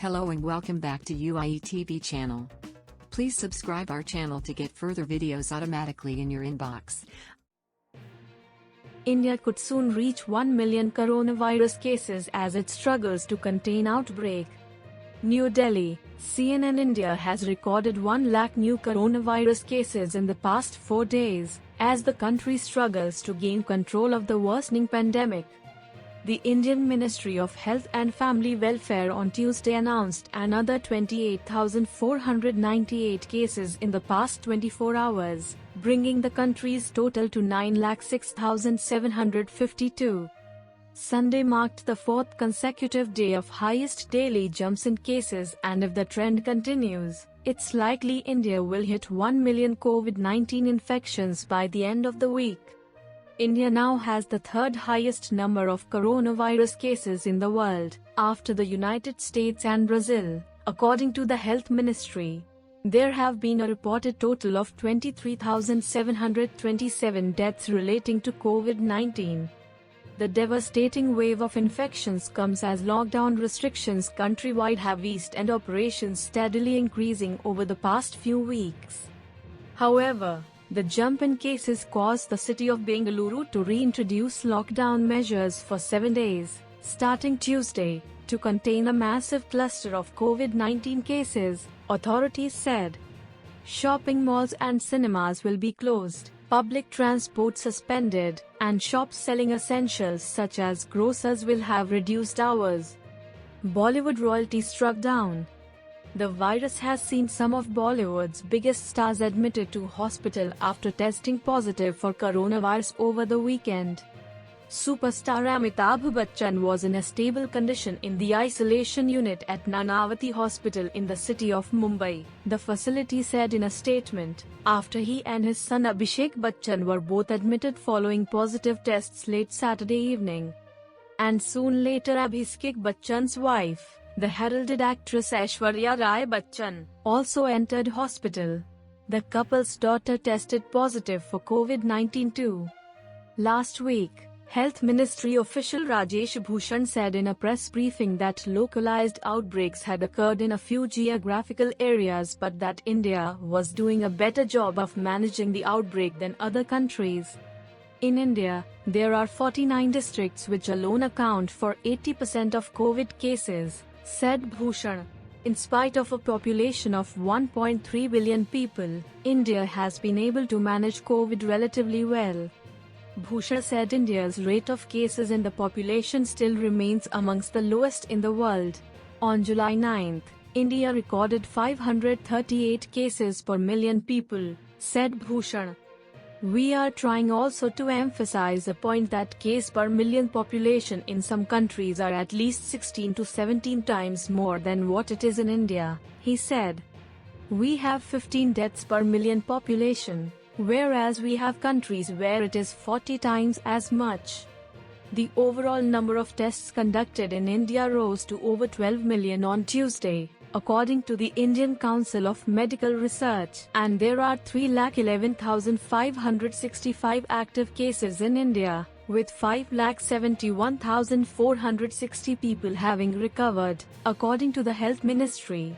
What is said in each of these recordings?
Hello and welcome back to UIE TV channel. Please subscribe our channel to get further videos automatically in your inbox. India could soon reach 1 million coronavirus cases as it struggles to contain outbreak. New Delhi, CNN India has recorded 1 lakh new coronavirus cases in the past 4 days, as the country struggles to gain control of the worsening pandemic. The Indian Ministry of Health and Family Welfare on Tuesday announced another 28,498 cases in the past 24 hours, bringing the country's total to 9,06,752. Sunday marked the 4th consecutive day of highest daily jumps in cases, and if the trend continues, it's likely India will hit 1 million COVID-19 infections by the end of the week. India now has the 3rd highest number of coronavirus cases in the world, after the United States and Brazil, according to the Health Ministry. There have been a reported total of 23,727 deaths relating to COVID-19. The devastating wave of infections comes as lockdown restrictions countrywide have eased and operations steadily increasing over the past few weeks. However, the jump in cases caused the city of Bengaluru to reintroduce lockdown measures for 7 days, starting Tuesday, to contain a massive cluster of COVID-19 cases, authorities said. Shopping malls and cinemas will be closed, public transport suspended, and shops selling essentials such as grocers will have reduced hours. Bollywood royalty struck down. The virus has seen some of Bollywood's biggest stars admitted to hospital after testing positive for coronavirus over the weekend. Superstar Amitabh Bachchan was in a stable condition in the isolation unit at Nanavati Hospital in the city of Mumbai, the facility said in a statement, after he and his son Abhishek Bachchan were both admitted following positive tests late Saturday evening. And soon later Abhishek Bachchan's wife, the heralded actress Aishwarya Rai Bachchan, also entered hospital. The couple's daughter tested positive for COVID-19 too. Last week, Health Ministry official Rajesh Bhushan said in a press briefing that localized outbreaks had occurred in a few geographical areas but that India was doing a better job of managing the outbreak than other countries. In India, there are 49 districts which alone account for 80% of COVID cases, said Bhushan. In spite of a population of 1.3 billion people, India has been able to manage COVID relatively well. Bhushan said India's rate of cases in the population still remains amongst the lowest in the world. On July 9, India recorded 538 cases per million people, said Bhushan. We are trying also to emphasize a point that case per million population in some countries are at least 16 to 17 times more than what it is in India, he said. We have 15 deaths per million population, whereas we have countries where it is 40 times as much. The overall number of tests conducted in India rose to over 12 million on Tuesday, according to the Indian Council of Medical Research, and there are 3,11,565 active cases in India, with 5,71,460 people having recovered, according to the Health Ministry.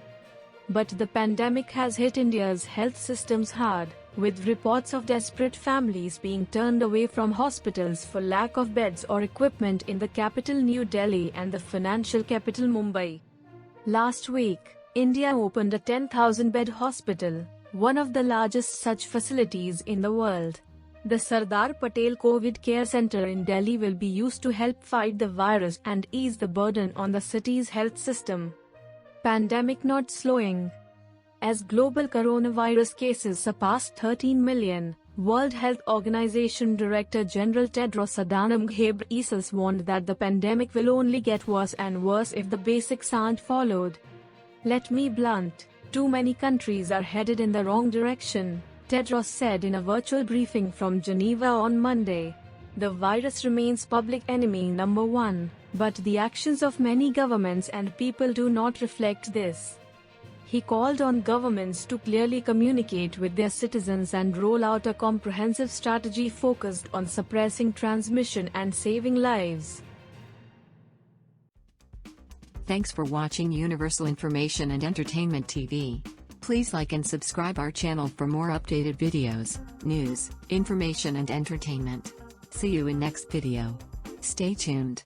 But the pandemic has hit India's health systems hard, with reports of desperate families being turned away from hospitals for lack of beds or equipment in the capital New Delhi and the financial capital Mumbai. Last week, India opened a 10,000-bed hospital, one of the largest such facilities in the world. The Sardar Patel COVID Care Center in Delhi will be used to help fight the virus and ease the burden on the city's health system. Pandemic not slowing. As global coronavirus cases surpassed 13 million, World Health Organization Director General Tedros Adhanom Ghebreyesus warned that the pandemic will only get worse and worse if the basics aren't followed. Let me blunt, too many countries are headed in the wrong direction, Tedros said in a virtual briefing from Geneva on Monday. The virus remains public enemy number one, but the actions of many governments and people do not reflect this. He called on governments to clearly communicate with their citizens and roll out a comprehensive strategy focused on suppressing transmission and saving lives. Thanks for watching Universal Information and Entertainment TV. Please like and subscribe our channel for more updated videos, news, information and entertainment. See you in next video. Stay tuned.